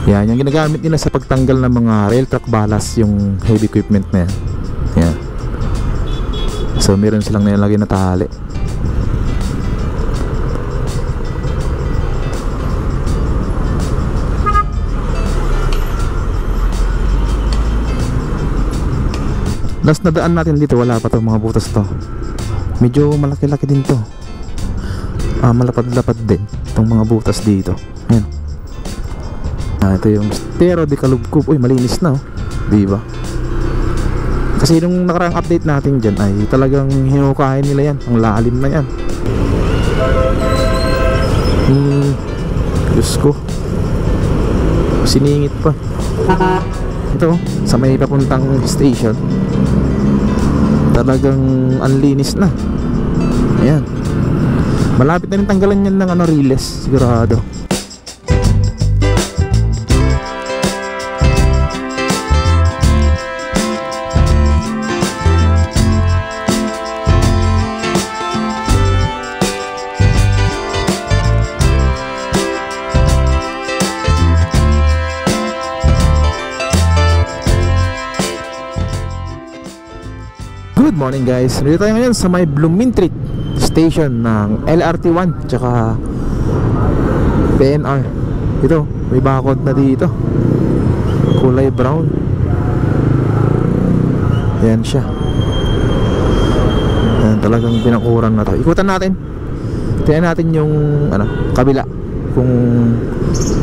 Yan, yung ginagamit nila sa pagtanggal ng mga rail track ballast, yung heavy equipment na yan. Yan. So meron silang nilalagay na tali. Last na daan natin dito, wala pa to mga butas to. Medyo malaki-laki din to. Malapad-lapad din itong mga butas dito. Ayan. Ito yung Stero de Calubcub. Uy, malinis na, oh. Diba? Kasi nung nakarang update natin dyan ay talagang hinukahin nila yan. Ang lalim na yan. Diyos ko, siningit pa. Ito, sa may papuntang station, talagang anlinis na. Ayan. Malapit na rin tanggalan yan ng riles, sigurado. Good morning guys, dito tayo ngayon sa may Blumentritt station ng LRT1 tsaka PNR. Ito, may bakod na dito, kulay brown. Yan siya. Yan, talagang pinakuran na to. Ikutan natin, tingnan natin yung kabila, kung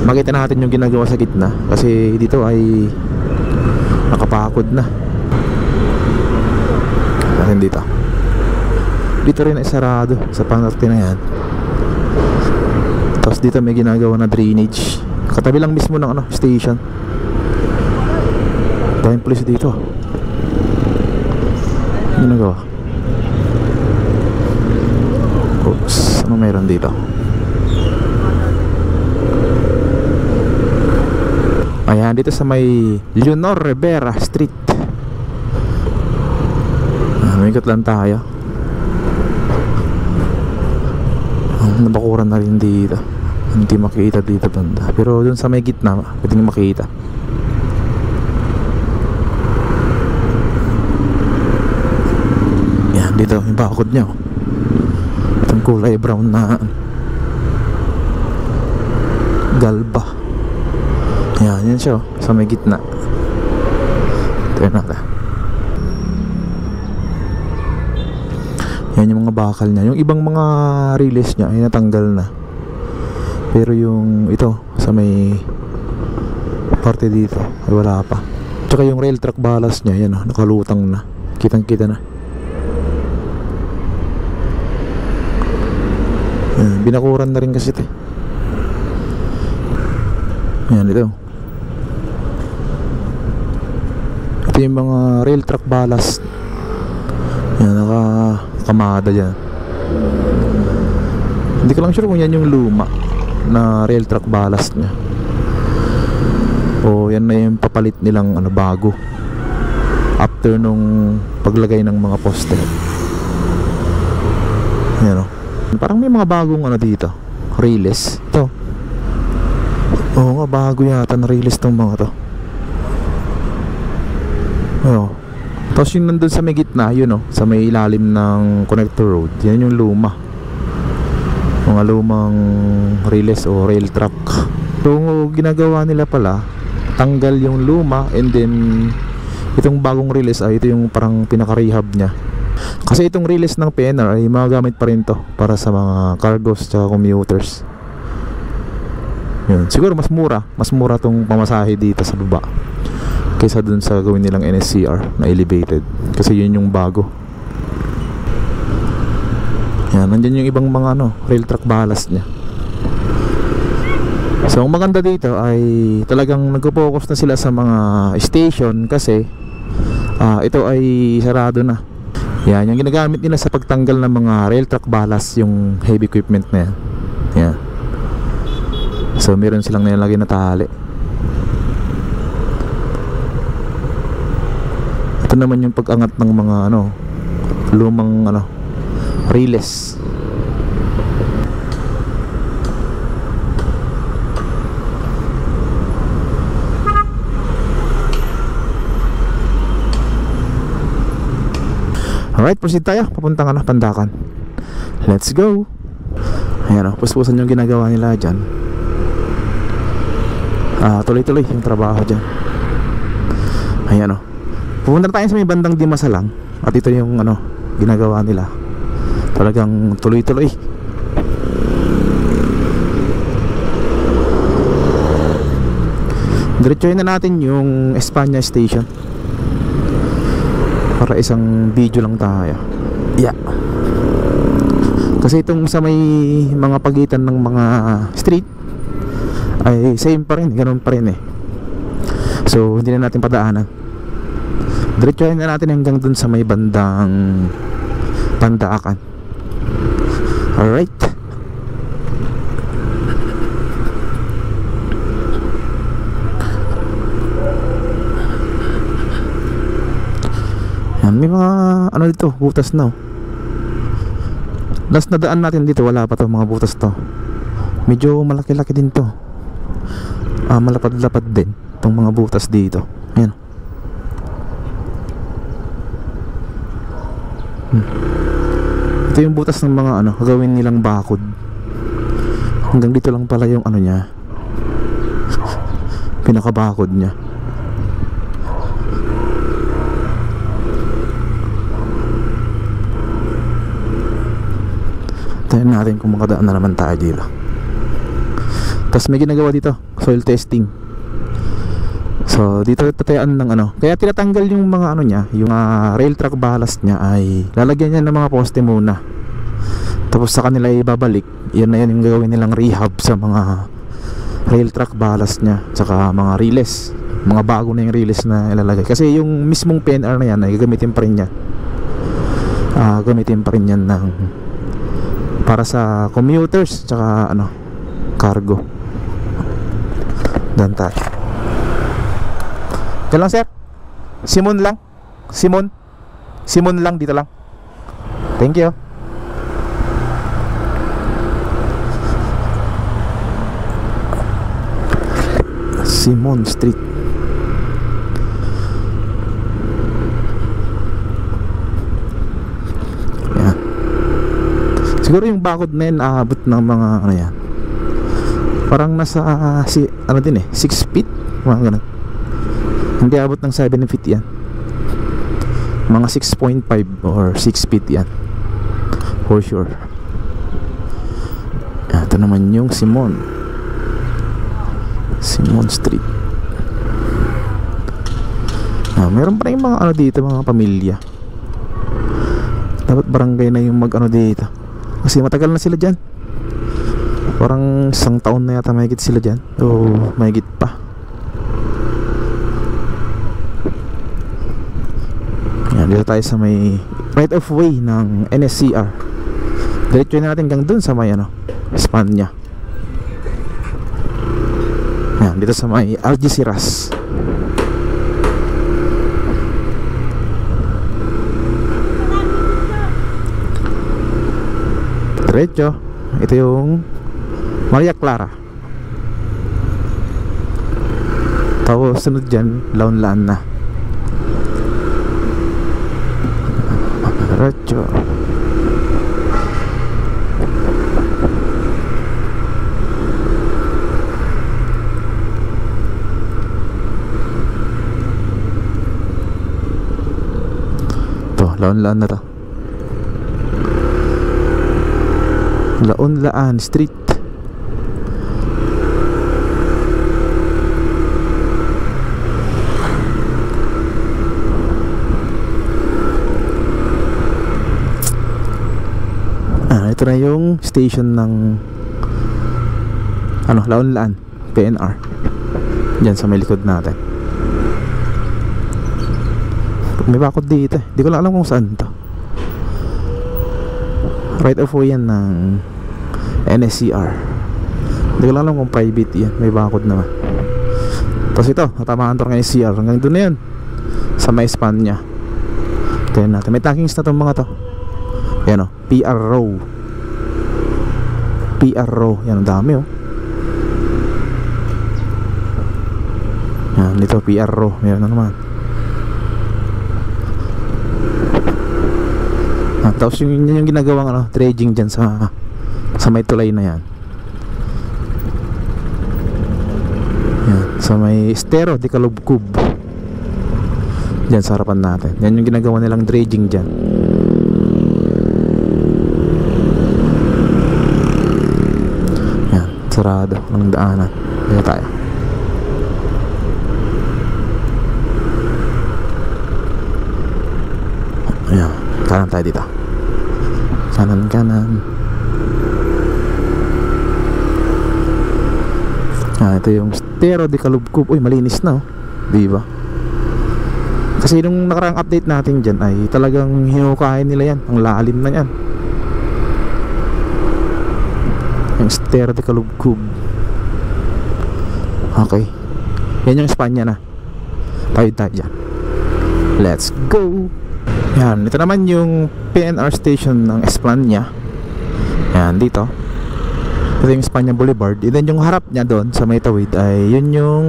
makita natin yung ginagawa sa gitna. Kasi dito ay nakapakod na. Dito rin ay sarado sa panarte na yan. Tapos dito may ginagawa na drainage, katabi lang mismo ng station. Daming police dito. Ginagawa. Oops, ano meron dito? Ayan, dito sa may Leonor Rivera Street. Ikot lang tayo. Nabakuran na rin dito. Hindi makita dito banda. Pero dun sa may gitna pwedeng makita. Yan, dito yung bakod niya. Itong kulay brown na galba. Yan siya, sa may gitna. Ito yun natin. Yan yung mga bakal niya. Yung ibang mga release niya ay natanggal na. Pero yung ito sa may parte dito ay wala pa. Tsaka yung rail track ballast niya, yan nakalutang na. Kitang kita na. Yan, binakuran na rin kasi ito. Yan ito. Ito yung mga rail track ballast. Yan, kamada dyan. Hindi ko lang sure kung yan yung luma na rail track ballast nya o yan na yung papalit nilang bago after nung paglagay ng mga poste. Yan, parang may mga bagong dito, release ito. Oo nga, bago yata na release tong mga to. Tapos yung nandun sa may gitna, yun sa may ilalim ng connector road, yan yung luma. Mga lumang release o rail track. So ginagawa nila pala, tanggal yung luma, and then itong bagong release ay ito yung parang pinaka-rehab nya. Kasi itong release ng PNR ay magagamit pa rin to para sa mga cargos tsaka commuters. Yun. Siguro mas mura tong pamasahe dito sa baba kaysa dun sa gawin nilang NSCR na elevated, kasi yun yung bago. Yan, nandyan yung ibang mga rail track ballast nya. So ang maganda dito ay talagang nagpo-focus na sila sa mga station kasi ito ay sarado na. Yan, yung ginagamit nila sa pagtanggal ng mga rail track ballast, yung heavy equipment na yan. Yan. So meron silang nilalagay na tali. Ito naman yung pag-angat ng mga lumang release. Alright, proceed tayo. Papuntang Pandakan. Let's go. Ayan o, puspusan yung ginagawa nila dyan. Tuloy-tuloy yung trabaho dyan. Ayan o, pupunta tayo sa may bandang Dimasalang. At ito yung ginagawa nila. Talagang tuloy-tuloy. Diretsuhin na natin yung Espanya Station para isang video lang tayo. Yeah. Kasi itong sa may mga pagitan ng mga street ay same pa rin, ganun pa rin eh. So hindi na natin padaanan. Diretsuhin na natin hanggang dun sa may bandang Pandakan. Alright. Yan, may mga dito, butas na. Last na daan natin dito, wala pa to mga butas to. Medyo malaki-laki din to. Malapad-lapad din tong mga butas dito. Yan. Ito yung butas ng mga gagawin nilang bakod. Hanggang dito lang pala yung niya, pinakabakod niya. Tayo natin kung makadaan na naman tayo dito. Tapos may ginagawa dito, soil testing. So dito tatayaan ng kaya tinatanggal yung mga niya, yung rail track ballast niya ay lalagyan niya ng mga poste muna. Tapos sa kanila ibabalik. Yan na yan yung gagawin nilang rehab sa mga rail track ballast niya, tsaka mga relays. Mga bago na yung relays na ilalagay. Kasi yung mismong PNR na yan ay gagamitin pa rin niya. Gamitin pa rin yan ng para sa commuters tsaka cargo. Dan tayo. Diyan lang sir. Simon lang. Simon lang, dito lang. Thank you. Simon Street. Yan. Siguro yung bakod na yan aabot ng mga yan. Parang nasa 6 feet, mga ganun. Hindi abot ng 7 feet yan. Mga 6.5 or 6 feet yan, for sure. Ito naman yung Simon Street. Meron pa rin mga dito, mga pamilya. Dapat barangay na yung dito. Kasi matagal na sila dyan. Parang 1 taon na yata mahigit sila dyan. O mahigit pa. Yan, dito tayo sa may right of way ng NSCR. Diretso na natin hanggang dun sa may Espanya. Yan, dito sa may Algeciras. Diretso. Ito yung Maria Clara. Tapos sunod dyan, Laon-Laan na. Diretso. Laon-Laan na to. Laon-Laan Street. Ito na yung station ng Laon-Laan PNR. Diyan sa may likod natin. May bakod dito eh. Di ko lang alam kung saan to. Right of way yan ng NSCR. Di ko lang alam kung private yan. May bakod naman. Tapos ito, natamaan to ng NSCR. Hanggang doon na yun, sa may Espanya. Tignan natin. May tankings na itong mga to. Yan PR Row. PR Row. Yan, ang dami Yan, dito PR Row. Meron na naman. Tapos yung ginagawang ano, dredging dyan sa may tulay na yan. Yan, sa may Estero de Calubcub. Diyan sa harapan natin. Yan yung ginagawa nilang dredging dyan. Yan, sarado ang daanan. Kaya tayo. Ayan, kanan tayo dito. Kanan. Ito yung Estero de Calubcub. Uy, malinis na, oh. Diba? Kasi nung nakaraang update natin dyan ay talagang hinukain nila yan. Ang lalim na yan. Yung Estero de Calubcub. Okay. Yan yung Espanya na. Tayo dyan. Let's go. Yan, ito naman yung PNR station ng Espanya. Yan, dito. Ito yung Espanya Boulevard. And then yung harap niya doon sa may tawid ay yun yung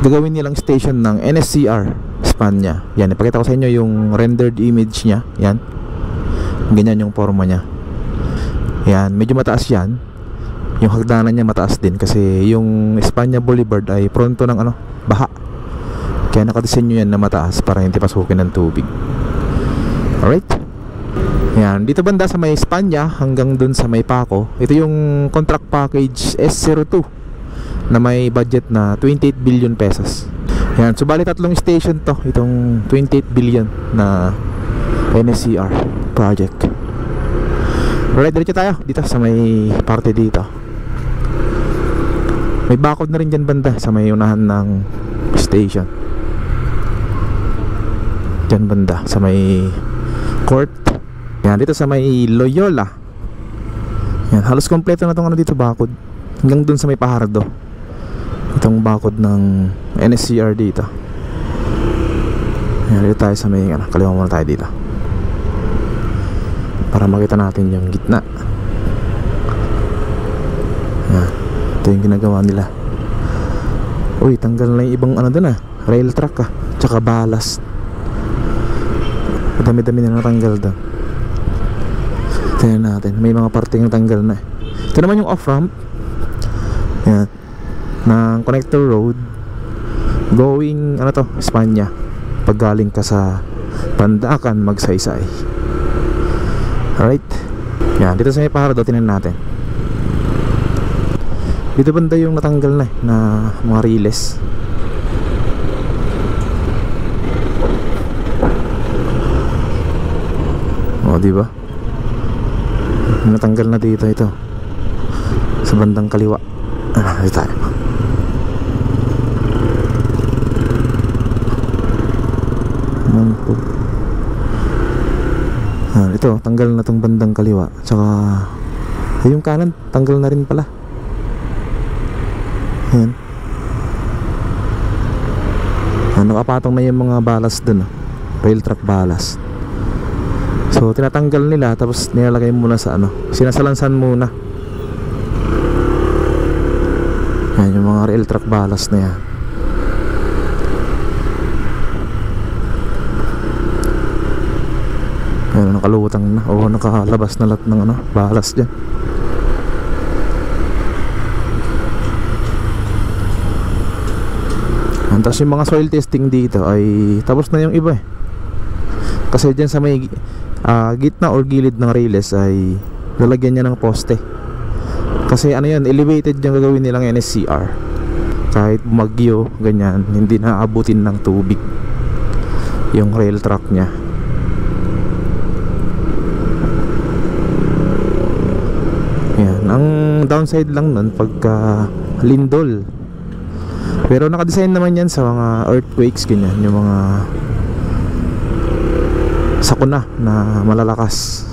gagawin nilang station ng NSCR Espanya. Yan, ipakita ko sa inyo yung rendered image niya. Yan. Ganyan yung forma niya. Yan, medyo mataas yan. Yung hagdanan niya mataas din kasi yung Espanya Boulevard ay pronto ng ano, baha. Kaya nakadesenyo yan na mataas para hindi pasukin ng tubig. Alright. Yan, dito banda sa may Espanya hanggang dun sa may Paco. Ito yung contract package S02 na may budget na 28 billion pesos. Yan, so bali tatlong station to, itong 28 billion na NSCR project. Alright, diretso tayo dito sa may parte dito. May bakod na rin dyan banda sa may unahan ng station. Dyan banda sa may court. Yan, dito sa may Loyola. Yan, halos kompleto na itong ano dito, bakod. Hanggang dun sa may Pahardo. Itong bakod ng NSCR dito. Yan, dito tayo sa may ano, kaliwa muna tayo dito para makita natin yung gitna. Yan, ito yung ginagawa nila. Uy, tanggal na yung ibang ano dun, rail track tsaka ballast. Dami-dami na natanggal doon. Tingnan natin, may mga parting natanggal na. Ito naman yung off-ramp. Yan, ng connector road going ano to, Espanya. Pag galing ka sa Pandacan, Magsaysay. Alright. Yan, dito sa may Pahardo, tingnan natin. Dito banda yung natanggal na na mga riles. O, diba? Natanggal na dito ito. Sa bandang kaliwa. Dito tayo. Ito, tanggal na tong bandang kaliwa. Tsaka yung kanan, tanggal na rin pala. Ayan. Nakapatong na yung mga ballast dun, rail track ballast. So tinatanggal nila tapos nilalagay muna sa ano, sinasalansan muna. Yan yung mga rail track ballast na yan. Yan, nakalutang na o nakalabas na lahat ng ano, ballast dyan. Tapos yung mga soil testing dito ay tapos na yung iba kasi dyan sa may gitna or gilid ng rails ay lalagyan niya ng poste. Kasi ano yan, elevated yung gagawin nilang NSCR. Kahit bumagyo, ganyan, hindi naabutin ng tubig yung rail track niya. Yan, ang downside lang nun pagka lindol. Pero nakadesign naman yan sa mga earthquakes, ganyan, yung mga sakuna na malalakas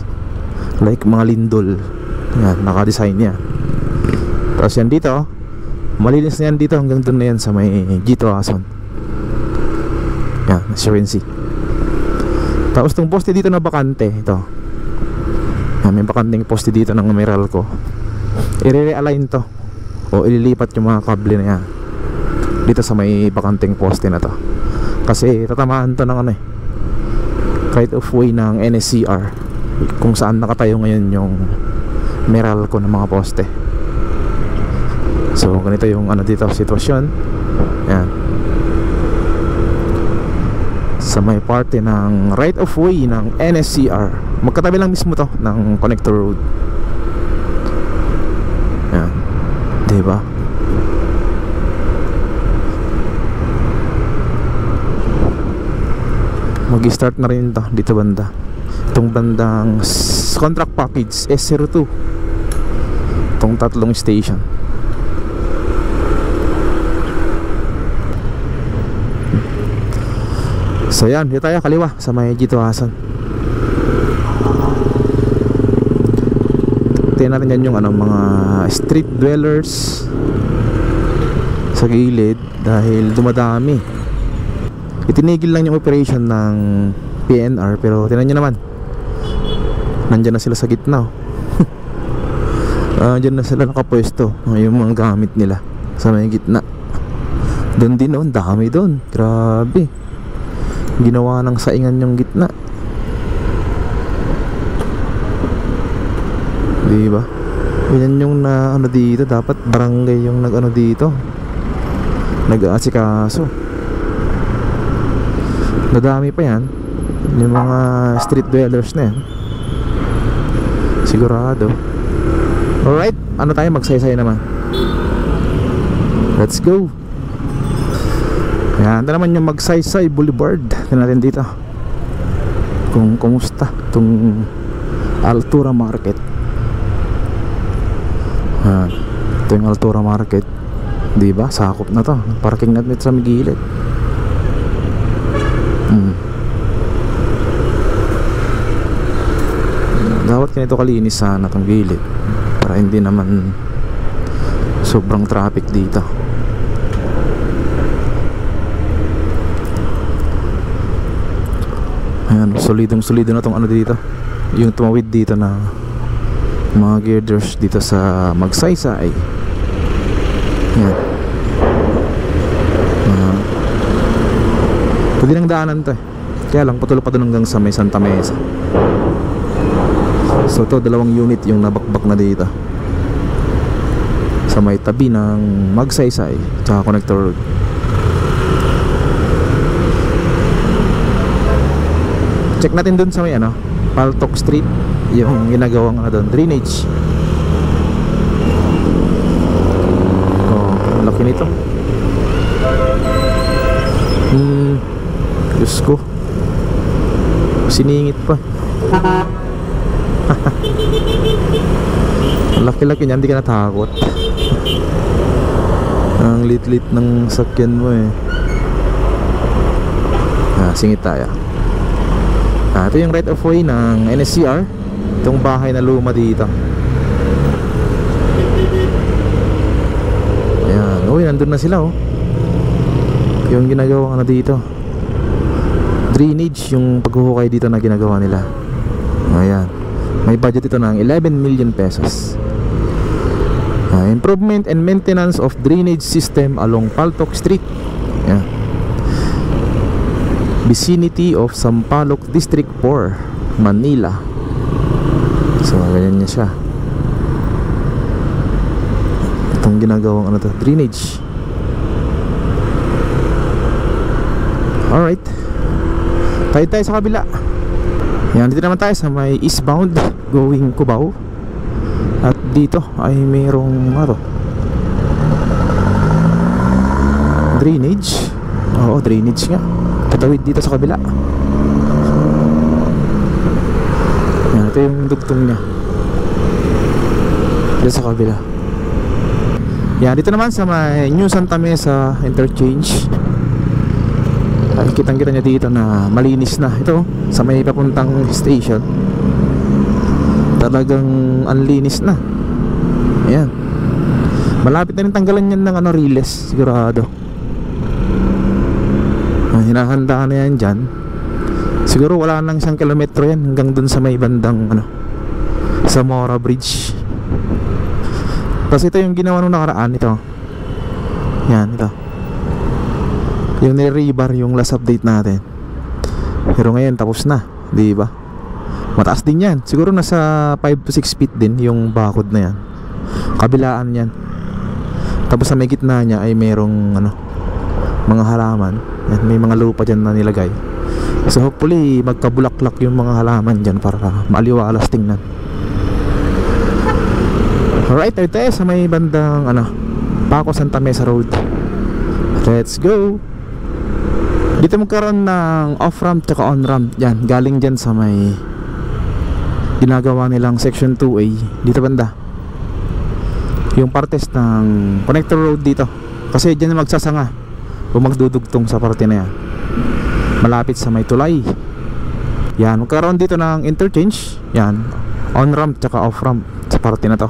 like mga lindol. Yan, nakadesign niya. Tapos yan dito, malinis na yan dito hanggang doon na yan sa may G2 Ason. Yan, assurance. Tapos itong poste dito na bakante, ito. Yan, may bakanting poste dito ng Meralco. I-realign to o ililipat yung mga kable na yan dito sa may bakanting poste na to. Kasi tatamaan to ng ano kahit of way ng NSCR. kung saan nakatayo ngayon yung Meralco ng mga poste. So ganito yung ano dito sitwasyon. Yan, sa may parte ng right of way ng NSCR, magkatabi lang mismo to ng connector road. Yan, diba? Mag-start na rin to dito banda, itong bandang contract package S02, itong tatlong station. So yan, dito tayo kaliwa sa may Jitoasan. Tingnan natin yan yung ano, mga street dwellers sa gilid dahil dumadami. Itinigil lang yung operation ng PNR, pero tingnan nyo naman, nandyan na sila sa gitna. Nandyan na sila nakapwesto yung mga gamit nila sa may gitna. Doon din noon, dami doon, grabe. Ginawa ng saingan yung gitna, diba? Yan yung na ano dito, dapat barangay yung nag ano dito, nag-aasikaso. Nadami pa yan, yung mga street dwellers na yan, sigurado. Alright, ano tayo, magsaysay naman. Let's go. Yan, ito naman yung Magsaysay Boulevard. Tignan natin dito kung kumusta itong Altura Market. Yan, ito yung Altura Market, diba? Sakop na to, parking natin sa gilid. Dapat ganito kalinis sana itong gilid para hindi naman sobrang traffic dito. Ayan, solidong-solido na tong ano dito, yung tumawid dito na mga girders dito sa Magsaysay. Ayan, pwede nang daanan to eh, kaya lang patuloy pa doon hanggang sa may Santa Mesa. So to, 2 unit yung nabakbak na dito sa may tabi ng Magsaysay tsaka Connector Road. Check natin dun sa may ano, Paltok Street, yung ginagawang ano dun, drainage. Oh, laki nito. Diyos ko, siningit pa. Laki-laki niya, hindi ka natakot. Ang lit-lit ng sakyan mo eh. Singit tayo. Ito yung right of way ng NSCR, itong bahay na luma dito. Ayan, uy, nandun na sila oh. Yung ginagawa na dito, drainage, yung paghuhukay dito na ginagawa nila. Ayan, may budget ito ng 11 million pesos. Improvement and maintenance of drainage system along Paltok Street. Ayan, vicinity of Sampaloc District 4, Manila. So ganyan niya siya. Itong ginagawang ano to, drainage. Alright, tayo sa kabila. Yan, dito naman tayo sa may eastbound going Cubao. At dito ay mayroong ano, drainage. Oo, drainage nga. Tatawid dito sa kabila. Yan, ito yung dugtong niya dito sa kabila. Yan, dito naman sa may New Santa Mesa Interchange, ay kitang-kita niya dito na malinis na. Ito, sa may papuntang station, talagang anlinis na. Ayan, malapit na rin tanggalan yan ng ano, riles, sigurado. Hinahanda na yan dyan. Siguro wala nang 1 kilometro yan hanggang dun sa may bandang ano, sa Mora Bridge. Tapos ito yung ginawa nung nakaraan, ito. Yan, ito yung nire-rebar yung last update natin. Pero ngayon tapos na, di ba? Mataas din yan, siguro nasa 5 to 6 feet din yung bakod na yan. Kabilaan yan. Tapos sa may gitna niya ay merong mga halaman. Yan, may mga lupa dyan na nilagay. So hopefully magkabulaklak yung mga halaman dyan para maaliwalas tingnan. Alright, tayo tayo sa may bandang Paco Santa Mesa Road. Let's go. Dito magkaroon ng off-ramp tsaka on-ramp. Yan, galing dyan sa may ginagawa nilang section 2A. Dito banda yung partes ng connector road dito. Kasi dyan na magsasanga o magdudugtong sa parte na yan, malapit sa may tulay. Yan, magkaroon dito ng interchange. Yan, on-ramp tsaka off-ramp sa parte na to.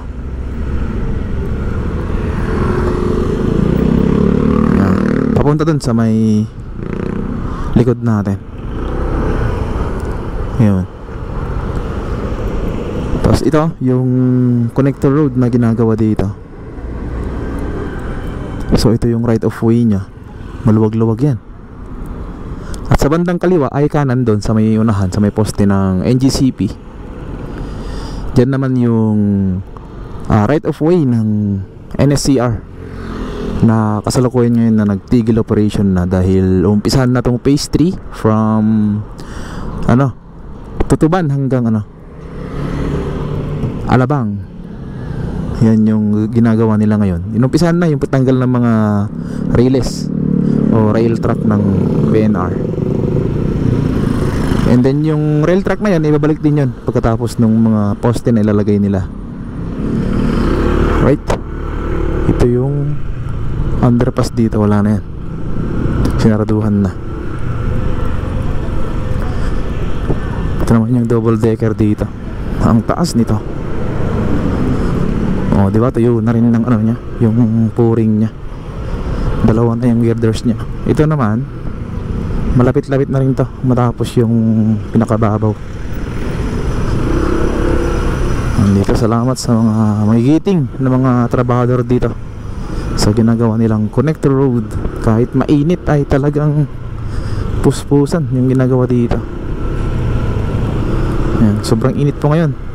Yan, papunta dun sa may likod natin. Yun. Tapos ito yung connector road na ginagawa dito. So ito yung right of way nya. Maluwag-luwag yan. At sa bandang kaliwa ay kanan doon sa may unahan, sa may poste ng NGCP. Diyan naman yung right of way ng NSCR na kasalukuyan ngayon na nagtigil operation na dahil umpisahan na tong phase 3 from Tutuban hanggang Alabang. Yan yung ginagawa nila ngayon. Inumpisahan na yung patanggal ng mga rails o rail track ng PNR. And then yung rail track na yan, ibabalik din yun pagkatapos ng mga poste na ilalagay nila. Right? Ito yung underpass dito, wala na yan. Sinaraduhan na. Ito naman yung double decker dito. Ang taas nito. Oh, di ba? Tuyo na rin ng niya, yung puring niya. Dalawa na yung girders niya. Ito naman, malapit-lapit na rin to matapos yung pinakababaw. Dito, salamat sa mga magigiting na mga trabahador dito sa ginagawa nilang connector road. Kahit mainit ay talagang puspusan yung ginagawa dito. Ayan, sobrang init po ngayon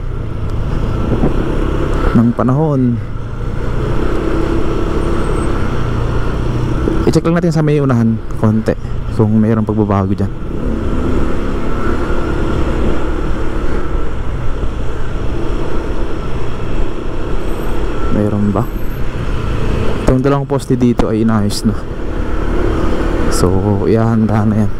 ng panahon. I-check lang natin sa may unahan konti kung mayroong pagbabago dyan. Mayroon ba? Itong dalawang poste dito ay inayos na. So ihahanda na yan.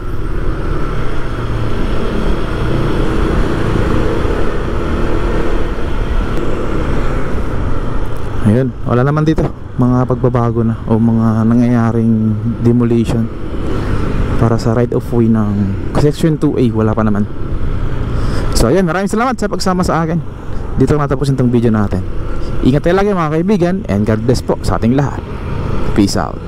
Ayun, wala naman dito mga pagbabago na o mga nangyayaring demolition para sa right of way ng section 2A. Wala pa naman. So ayun, maraming salamat sa pagsama sa akin. Dito natapusin itong video natin. Ingat tayo lagi mga kaibigan, and God bless po sa ating lahat. Peace out.